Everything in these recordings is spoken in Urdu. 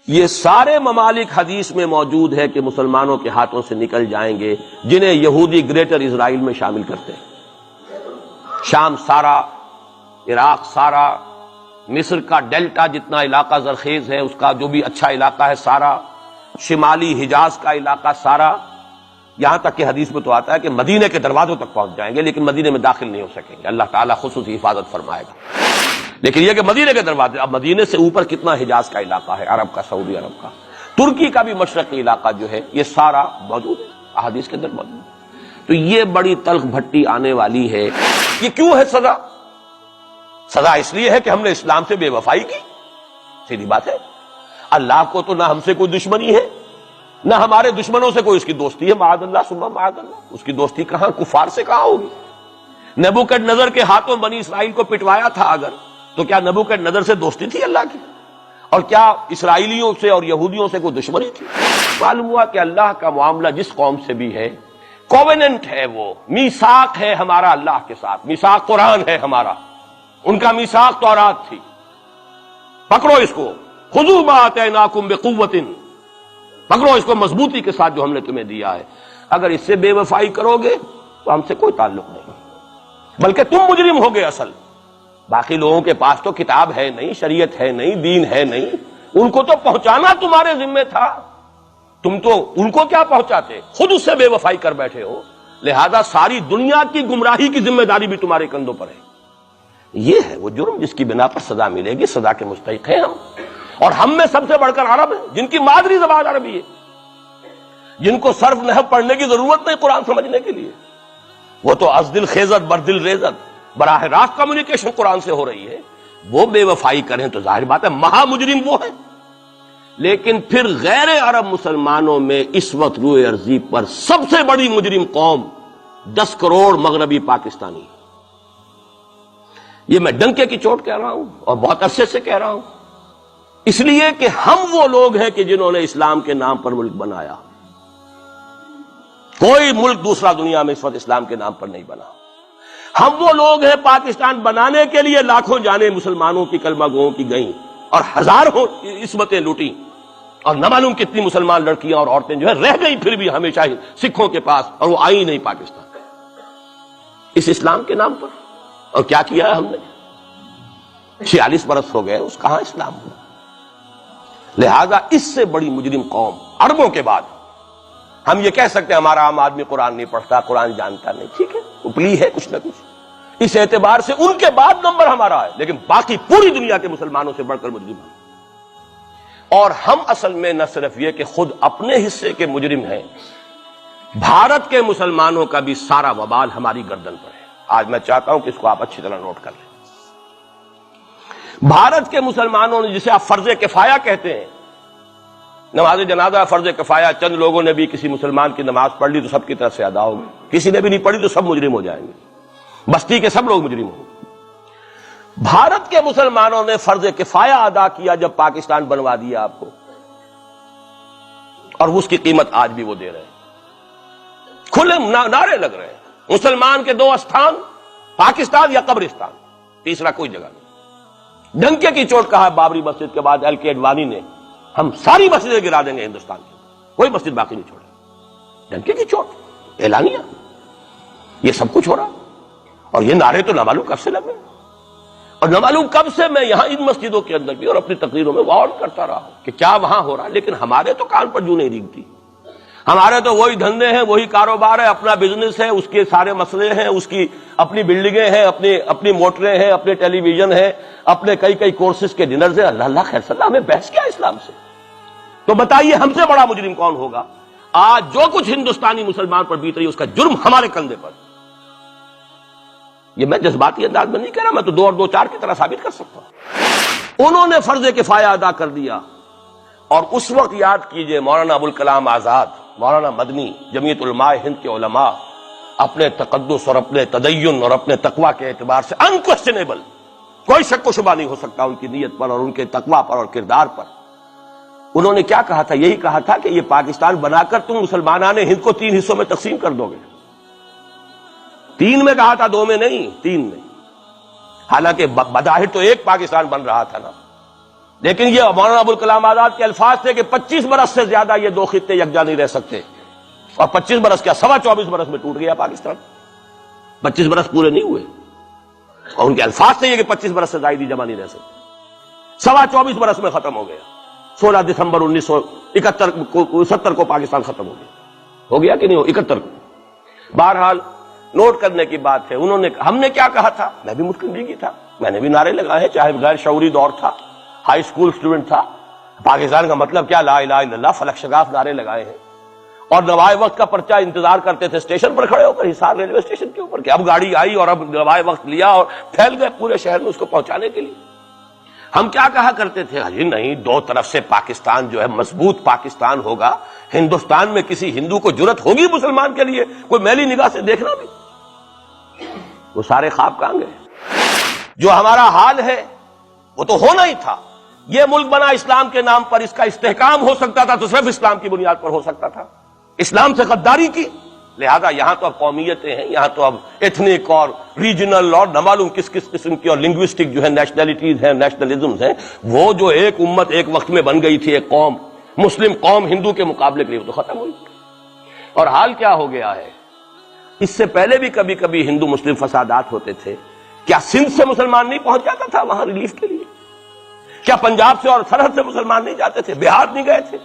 یہ سارے ممالک حدیث میں موجود ہے کہ مسلمانوں کے ہاتھوں سے نکل جائیں گے جنہیں یہودی گریٹر اسرائیل میں شامل کرتے ہیں۔ شام سارا، عراق سارا، مصر کا ڈیلٹا جتنا علاقہ زرخیز ہے اس کا جو بھی اچھا علاقہ ہے سارا، شمالی حجاز کا علاقہ سارا، یہاں تک کہ حدیث میں تو آتا ہے کہ مدینے کے دروازوں تک پہنچ جائیں گے لیکن مدینے میں داخل نہیں ہو سکیں گے، اللہ تعالیٰ خصوصی حفاظت فرمائے گا۔ لیکن یہ کہ مدینے کے دروازے، اب مدینے سے اوپر کتنا حجاز کا علاقہ ہے، عرب کا، سعودی عرب کا، ترکی کا بھی مشرقی علاقہ جو ہے، یہ سارا موجود ہے، احادیث کے اندر موجود ہے۔ تو یہ بڑی تلخ بھٹی آنے والی ہے۔ یہ کیوں ہے سزا؟ سزا اس لیے ہے کہ ہم نے اسلام سے بے وفائی کی، سیدھی بات ہے۔ اللہ کو تو نہ ہم سے کوئی دشمنی ہے نہ ہمارے دشمنوں سے کوئی اس کی دوستی ہے، معاذ اللہ ثم معاذ اللہ، اس کی دوستی کہاں، کفار سے کہاں ہوگی؟ نبوکدنضر کے ہاتھوں بنی اسرائیل کو پٹوایا تھا اگر، تو کیا نبوکدنضر سے دوستی تھی اللہ کی؟ اور کیا اسرائیلیوں سے اور یہودیوں سے کوئی دشمنی تھی؟ معلوم ہوا کہ اللہ کا معاملہ جس قوم سے بھی ہے، کووننٹ ہے، وہ میثاق ہے ہمارا اللہ کے ساتھ، میثاق قرآن ہے ہمارا، ان کا میثاق تورات تھی، پکڑو اس کو، خذوا ما آتیناکم بقوۃ، پکڑو اس کو مضبوطی کے ساتھ جو ہم نے تمہیں دیا ہے۔ اگر اس سے بے وفائی کرو گے تو ہم سے کوئی تعلق نہیں، بلکہ تم مجرم ہوگے اصل۔ باقی لوگوں کے پاس تو کتاب ہے نہیں، شریعت ہے نہیں، دین ہے نہیں، ان کو تو پہنچانا تمہارے ذمہ تھا، تم تو ان کو کیا پہنچاتے، خود اس سے بے وفائی کر بیٹھے ہو، لہذا ساری دنیا کی گمراہی کی ذمہ داری بھی تمہارے کندھوں پر ہے۔ یہ ہے وہ جرم جس کی بنا پر سزا ملے گی، سزا کے مستحق ہیں ہم، اور ہم میں سب سے بڑھ کر عرب ہیں جن کی مادری زبان عربی ہے، جن کو صرف نحو پڑھنے کی ضرورت نہیں قرآن سمجھنے کے لیے، وہ تو از دل خیزت بر دل ریزت، براہ راست کمیونیکیشن قرآن سے ہو رہی ہے، وہ بے وفائی کریں تو ظاہر بات ہے مہا مجرم وہ ہے۔ لیکن پھر غیر عرب مسلمانوں میں اس وقت روئے ارضی پر سب سے بڑی مجرم قوم 10 کروڑ مغربی پاکستانی، یہ میں ڈنکے کی چوٹ کہہ رہا ہوں اور بہت عرصے سے کہہ رہا ہوں، اس لیے کہ ہم وہ لوگ ہیں کہ جنہوں نے اسلام کے نام پر ملک بنایا۔ کوئی ملک دوسرا دنیا میں اس وقت اسلام کے نام پر نہیں بنا۔ ہم وہ لوگ ہیں پاکستان بنانے کے لیے لاکھوں جانیں مسلمانوں کی، کلمہ گوؤں کی گئیں اور ہزاروں عصمتیں لوٹیں، اور نہ معلوم کتنی مسلمان لڑکیاں اور عورتیں جو ہے رہ گئی پھر بھی ہمیشہ ہی سکھوں کے پاس، اور وہ آئی نہیں پاکستان اس اسلام کے نام پر۔ اور کیا کیا ہے ہم نے؟ 46 برس ہو گئے، اس کہاں اسلام ہوا؟ لہذا اس سے بڑی مجرم قوم عربوں کے بعد، ہم یہ کہہ سکتے ہیں ہمارا عام آدمی قرآن نہیں پڑھتا، قرآن جانتا نہیں، ٹھیک ہے، اپلی ہے کچھ نہ کچھ، اس اعتبار سے ان کے بعد نمبر ہمارا ہے، لیکن باقی پوری دنیا کے مسلمانوں سے بڑھ کر مجرم ہیں۔ اور ہم اصل میں نہ صرف یہ کہ خود اپنے حصے کے مجرم ہیں، بھارت کے مسلمانوں کا بھی سارا وبال ہماری گردن پر ہے۔ آج میں چاہتا ہوں کہ اس کو آپ اچھی طرح نوٹ کر لیں۔ بھارت کے مسلمانوں نے، جسے آپ فرض کفایہ کہتے ہیں، نماز جنازہ فرض کفایہ، چند لوگوں نے بھی کسی مسلمان کی نماز پڑھ لی تو سب کی طرف سے ادا ہوگی، کسی نے بھی نہیں پڑھی تو سب مجرم ہو جائیں گے، بستی کے سب لوگ مجرم ہوں گے۔ بھارت کے مسلمانوں نے فرض کفایہ ادا کیا جب پاکستان بنوا دیا آپ کو، اور اس کی قیمت آج بھی وہ دے رہے ہیں، کھلے نعرے لگ رہے ہیں، مسلمان کے 2 استھان، پاکستان یا قبرستان، تیسرا کوئی جگہ نہیں۔ ڈنکے کی چوٹ کہا بابری مسجد کے بعد ایل کے اڈوانی نے، ہم ساری مسجدیں گرا دیں گے ہندوستان کی، کوئی مسجد باقی نہیں چھوڑے۔ ڈنکے کی چوٹ، اعلانیہ، یہ سب کچھ ہو رہا، اور یہ نعرے تو نہ معلوم کب سے لگے، اور نہ معلوم کب سے میں یہاں ان مسجدوں کے اندر بھی اور اپنی تقریروں میں وارن کرتا رہا ہوں کہ کیا وہاں ہو رہا، لیکن ہمارے تو کان پر جوں نہیں ریگتی، ہمارے تو وہی دھندے ہیں، وہی کاروبار ہے، اپنا بزنس ہے، اس کے سارے مسئلے ہیں، اس کی اپنی بلڈنگیں ہیں، اپنی موٹریں ہیں، اپنے ٹیلی ویژن ہیں، اپنے کئی کورسز کے ڈنرز ہیں۔ اللہ اللہ خیر صلی اللہ، ہمیں بحث کیا اسلام سے؟ تو بتائیے ہم سے بڑا مجرم کون ہوگا؟ آج جو کچھ ہندوستانی مسلمان پر بیت رہی ہے اس کا جرم ہمارے کندھے پر۔ یہ میں جذباتی انداز میں نہیں کہہ رہا، میں تو 2 اور 2 4 کی طرح ثابت کر سکتا ہوں۔ انہوں نے فرض کفایہ ادا کر دیا، اور اس وقت یاد کیجئے مولانا ابوالکلام آزاد، مولانا مدنی، جمعیت علماء ہند کے علماء اپنے تقدس اور اپنے تدین اور اپنے تقوی کے اعتبار سے انکویسچنیبل، کوئی شک و شبہ نہیں ہو سکتا ان کی نیت پر اور ان کے تقوی پر اور کردار پر، انہوں نے کیا کہا تھا؟ یہی کہا تھا کہ یہ پاکستان بنا کر تم مسلمانان ہند کو 3 حصوں میں تقسیم کر دو گے۔ 3 میں کہا تھا، 2 میں نہیں، 3 میں، حالانکہ بظاہر تو ایک پاکستان بن رہا تھا نا، لیکن یہ مولانا ابوالکلام آزاد کے الفاظ تھے کہ 25 برس سے زیادہ یہ دو خطے یکجا نہیں رہ سکتے، اور 25 برس کیا 24.25 برس میں ٹوٹ گیا پاکستان، 25 برس پورے نہیں ہوئے، اور ان کے الفاظ سے یہ کہ 25 برس سے زائد جمع نہیں رہ سکتے، 24.25 برس میں ختم ہو گیا، 16 دسمبر 1971 کو پاکستان ختم ہو گیا کہ نہیں ہو 71 کو۔ بہرحال نوٹ کرنے کی بات ہے، ہم نے کیا کہا تھا، میں بھی مسلم لیگی تھا، میں نے بھی نعرے لگائے ہیں، چاہے غیر شعوری دور تھا، ہائی اسکول اسٹوڈنٹ تھا، پاکستان کا مطلب کیا، لا الہ الا اللہ، فلک شگاف نعرے لگائے ہیں، اور نوائے وقت کا پرچہ انتظار کرتے تھے اسٹیشن پر کھڑے ہو کر، حصار ریلوے اسٹیشن کے اوپر، کہ اب گاڑی آئی اور اب نوائے وقت لیا اور پھیل گئے پورے شہر میں اس کو پہنچانے کے لیے۔ ہم کیا کہا کرتے تھے، جی نہیں، دو طرف سے پاکستان جو ہے مضبوط پاکستان ہوگا، ہندوستان میں کسی ہندو کو جرت ہوگی مسلمان کے لیے کوئی میلی نگاہ سے دیکھنا بھی؟ وہ سارے خواب کہاں گئے؟ جو ہمارا حال ہے وہ تو ہونا ہی تھا، یہ ملک بنا اسلام کے نام پر، اس کا استحکام ہو سکتا تھا تو صرف اسلام کی بنیاد پر ہو سکتا تھا، اسلام سے غداری کی، لہذا یہاں تو اب قومیتیں ہیں، یہاں تو اب ایتھنک اور ریجنل اور نہ معلوم کس کس قسم کی اور لنگوسٹک جو ہے نیشنلٹیز ہیں، نیشنلزمز ہیں، وہ جو ایک امت ایک وقت میں بن گئی تھی، ایک قوم، مسلم قوم ہندو کے مقابلے کے لیے، وہ تو ختم ہوئی۔ اور حال کیا ہو گیا ہے، اس سے پہلے بھی کبھی کبھی ہندو مسلم فسادات ہوتے تھے، کیا سندھ سے مسلمان نہیں پہنچ جاتا تھا وہاں ریلیف کے لیے؟ کیا پنجاب سے اور سرحد سے مسلمان نہیں جاتے تھے، بہار نہیں گئے تھے؟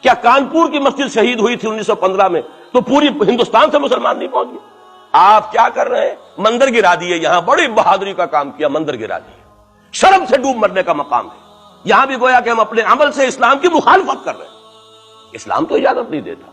کیا کانپور کی مسجد شہید ہوئی تھی 1915 میں تو پوری ہندوستان سے مسلمان نہیں پہنچ گئے؟ آپ کیا کر رہے ہیں، مندر گرا دیے، یہاں بڑی بہادری کا کام کیا، مندر گرا دیے، شرم سے ڈوب مرنے کا مقام ہے، یہاں بھی گویا کہ ہم اپنے عمل سے اسلام کی مخالفت کر رہے ہیں، اسلام تو اجازت نہیں دیتا،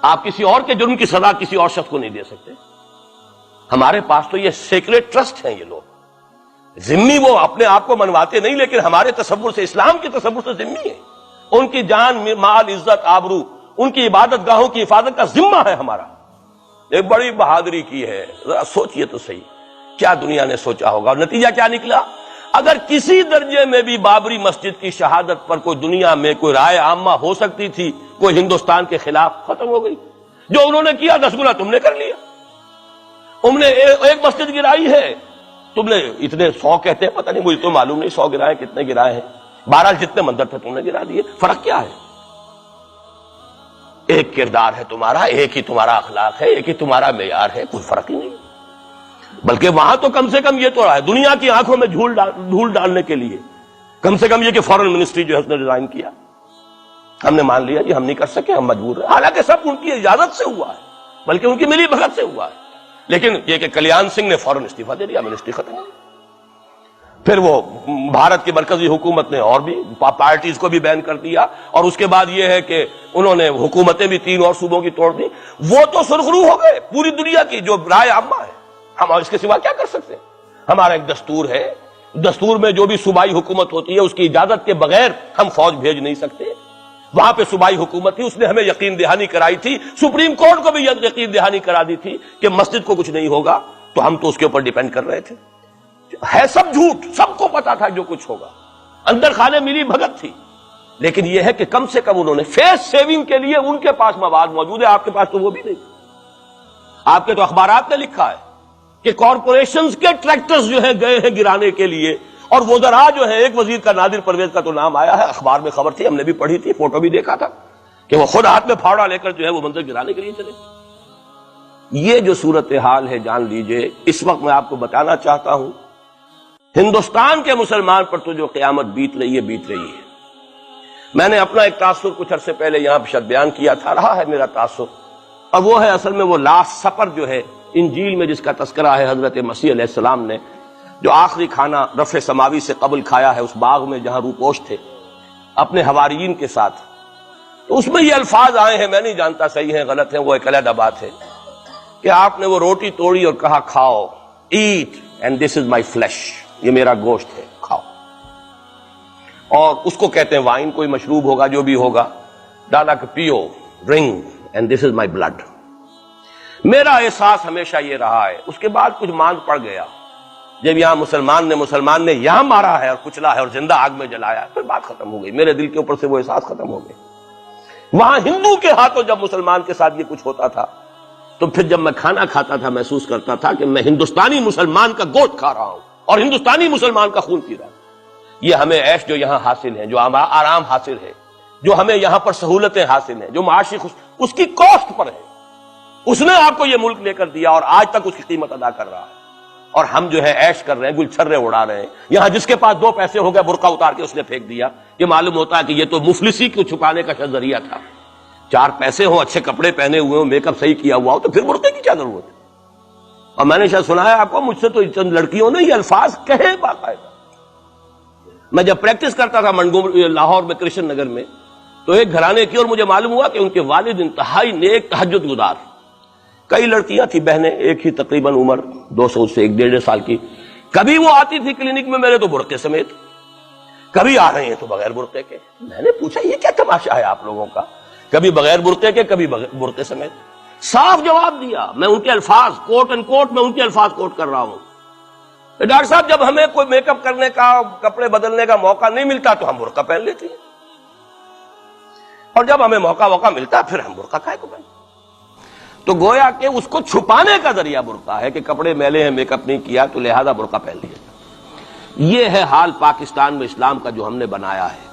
آپ کسی اور کے جرم کی سزا کسی اور شخص کو نہیں دے سکتے۔ ہمارے پاس تو یہ سیکریٹ ٹرسٹ ہیں، یہ لوگ ذمہ وہ اپنے آپ کو منواتے نہیں، لیکن ہمارے تصور سے، اسلام کے تصور سے ذمہ ہے، ان کی جان مال عزت آبرو، ان کی عبادت گاہوں کی حفاظت کا ذمہ ہے ہمارا، ایک بڑی بہادری کی ہے۔ ذرا سوچئے تو صحیح، کیا دنیا نے سوچا ہوگا، اور نتیجہ کیا نکلا؟ اگر کسی درجے میں بھی بابری مسجد کی شہادت پر کوئی دنیا میں کوئی رائے عامہ ہو سکتی تھی کوئی ہندوستان کے خلاف، ختم ہو گئی۔ جو انہوں نے کیا 10 گنا تم نے کر لیا، تم نے ایک مسجد گرائی ہے، تم نے اتنے 100 کہتے ہیں، پتہ نہیں مجھے تو معلوم نہیں 100 گرائے کتنے گرائے ہیں، بہرحال جتنے مندر تھے تم نے گرا دیے، فرق کیا ہے؟ ایک کردار ہے تمہارا، ایک ہی تمہارا اخلاق ہے، ایک ہی تمہارا معیار ہے، کوئی فرق ہی نہیں، بلکہ وہاں تو کم سے کم یہ تو رہا ہے، دنیا کی آنکھوں میں دھول ڈالنے کے لیے کم سے کم یہ کہ فورن منسٹری جو ہے اس نے ریزائن کیا، ہم نے مان لیا جی ہم نہیں کر سکے، ہم مجبور ہیں، حالانکہ سب ان کی اجازت سے ہوا ہے، بلکہ ان کی ملی بھگت سے ہوا ہے، لیکن یہ کہ کلیان سنگھ نے فوراً استعفیٰ دے دیا، منسٹری ختم ہو گئی۔ پھر وہ بھارت کی مرکزی حکومت نے اور بھی پارٹیز کو بھی بین کر دیا، اور اس کے بعد یہ ہے کہ انہوں نے حکومتیں بھی 3 اور صوبوں کی توڑ دی، وہ تو سرخرو ہو گئے پوری دنیا کی جو رائے عامہ ہے، ہم اس کے سوا کیا کر سکتے ہیں؟ ہمارا ایک دستور ہے، دستور میں جو بھی صوبائی حکومت ہوتی ہے اس کی اجازت کے بغیر ہم فوج بھیج نہیں سکتے، وہاں پہ صوبائی حکومت تھی، اس نے ہمیں یقین دہانی کرائی تھی، سپریم کورٹ کو بھی یقین دہانی کرا دی تھی کہ مسجد کو کچھ نہیں ہوگا، تو ہم تو اس کے اوپر ڈیپینڈ کر رہے تھے، ہے سب جھوٹ، سب کو پتا تھا جو کچھ ہوگا، اندر خانے ملی بھگت تھی، لیکن یہ ہے کہ کم سے کم انہوں نے فیس سیونگ کے لیے ان کے پاس مواد موجود ہے، آپ کے پاس تو وہ بھی نہیں، آپ کے تو اخبارات نے لکھا ہے کہ کارپوریشنز کے ٹریکٹرز جو ہیں گئے ہیں گرانے کے لیے، اور وزراء جو ہے، ایک وزیر کا نادر پرویز کا تو نام آیا ہے، اخبار میں خبر تھی، ہم نے بھی پڑھی تھی، فوٹو بھی دیکھا تھا کہ وہ خود ہاتھ میں پھاوڑا لے کر جو ہے وہ منظر گرانے کے لیے چلے۔ یہ جو صورتحال ہے جان لیجئے، اس وقت میں آپ کو بتانا چاہتا ہوں، ہندوستان کے مسلمان پر تو جو قیامت بیت رہی ہے بیت رہی ہے۔ میں نے اپنا ایک تاثر کچھ عرصے پہلے یہاں پہ بیان کیا تھا، رہا ہے میرا تاثر، اور وہ ہے اصل میں وہ لاسٹ سپر جو ہے انجیل میں جس کا تذکرہ ہے حضرت مسیح علیہ السلام نے جو آخری کھانا رفع سماوی سے قبل کھایا ہے اس باغ میں جہاں روپوش تھے اپنے حواریین کے ساتھ، تو اس میں یہ الفاظ آئے ہیں، میں نہیں جانتا صحیح ہیں غلط ہیں، وہ ایک علیحدہ بات ہے کہ آپ نے وہ روٹی توڑی اور کہا کھاؤ، eat and this is my flesh, یہ میرا گوشت ہے، کھاؤ، اور اس کو کہتے ہیں وائن، کوئی مشروب ہوگا جو بھی ہوگا، ڈالا کہ پیو، drink and this is my blood. میرا احساس ہمیشہ یہ رہا ہے، اس کے بعد کچھ ماند پڑ گیا، جب یہاں مسلمان نے یہاں مارا ہے اور کچلا ہے اور زندہ آگ میں جلایا ہے، پھر بات ختم ہو گئی، میرے دل کے اوپر سے وہ احساس ختم ہو گئے۔ وہاں ہندو کے ہاتھوں جب مسلمان کے ساتھ یہ کچھ ہوتا تھا تو پھر جب میں کھانا کھاتا تھا محسوس کرتا تھا کہ میں ہندوستانی مسلمان کا گوشت کھا رہا ہوں اور ہندوستانی مسلمان کا خون پی رہا ہوں۔ یہ ہمیں عیش جو یہاں حاصل ہیں، جو آرام حاصل ہے، جو ہمیں یہاں پر سہولتیں حاصل ہیں، جو معاشی اس کی کاسٹ پر ہے. اس نے آپ کو یہ ملک لے کر دیا اور آج تک اس کی قیمت ادا کر رہا ہے. اور ہم جو ہے عیش کر رہے ہیں، گل چھرے اڑا رہے ہیں. یہاں جس کے پاس 2 پیسے ہو گئے برقع اتار کے اس نے پھینک دیا. یہ معلوم ہوتا ہے کہ یہ تو مفلسی کو چھپانے کا ذریعہ تھا. 4 پیسے ہوں، اچھے کپڑے پہنے ہوئے ہوں، میک اپ صحیح کیا ہوا ہو تو پھر برقعے کی کیا ضرورت ہے؟ اور میں نے شاید سنا ہے آپ کو، مجھ سے تو چند لڑکیوں نے یہ الفاظ کہے باقاعدہ. میں جب پریکٹس کرتا تھا لاہور میں کرشن نگر میں، تو ایک گھرانے کی، اور مجھے معلوم ہوا کہ ان کے والد انتہائی نیک تہجد گزار. کئی لڑکیاں تھیں بہنیں، ایک ہی تقریباً عمر 200 سے 1.5 سال کی. کبھی وہ آتی تھی کلینک میں میرے تو برقعے سمیت، کبھی آ رہے ہیں تو بغیر برقعے کے. میں نے پوچھا یہ کیا تماشا ہے آپ لوگوں کا، کبھی بغیر برقعے کے کبھی برقعے سمیت. صاف جواب دیا. میں ان کے الفاظ کوٹ اینڈ کوٹ میں ان کے الفاظ کوٹ کر رہا ہوں. ڈاکٹر صاحب جب ہمیں کوئی میک اپ کرنے کا، کپڑے بدلنے کا موقع نہیں ملتا تو ہم برقع پہن لیتے ہیں، اور جب ہمیں موقع ملتا پھر ہم برقع کائے کو پہنتے. تو گویا کہ اس کو چھپانے کا ذریعہ برقع ہے کہ کپڑے میلے ہیں، میک اپ نہیں کیا تو لہذا برقع پہن لیا. یہ ہے حال پاکستان میں اسلام کا جو ہم نے بنایا ہے.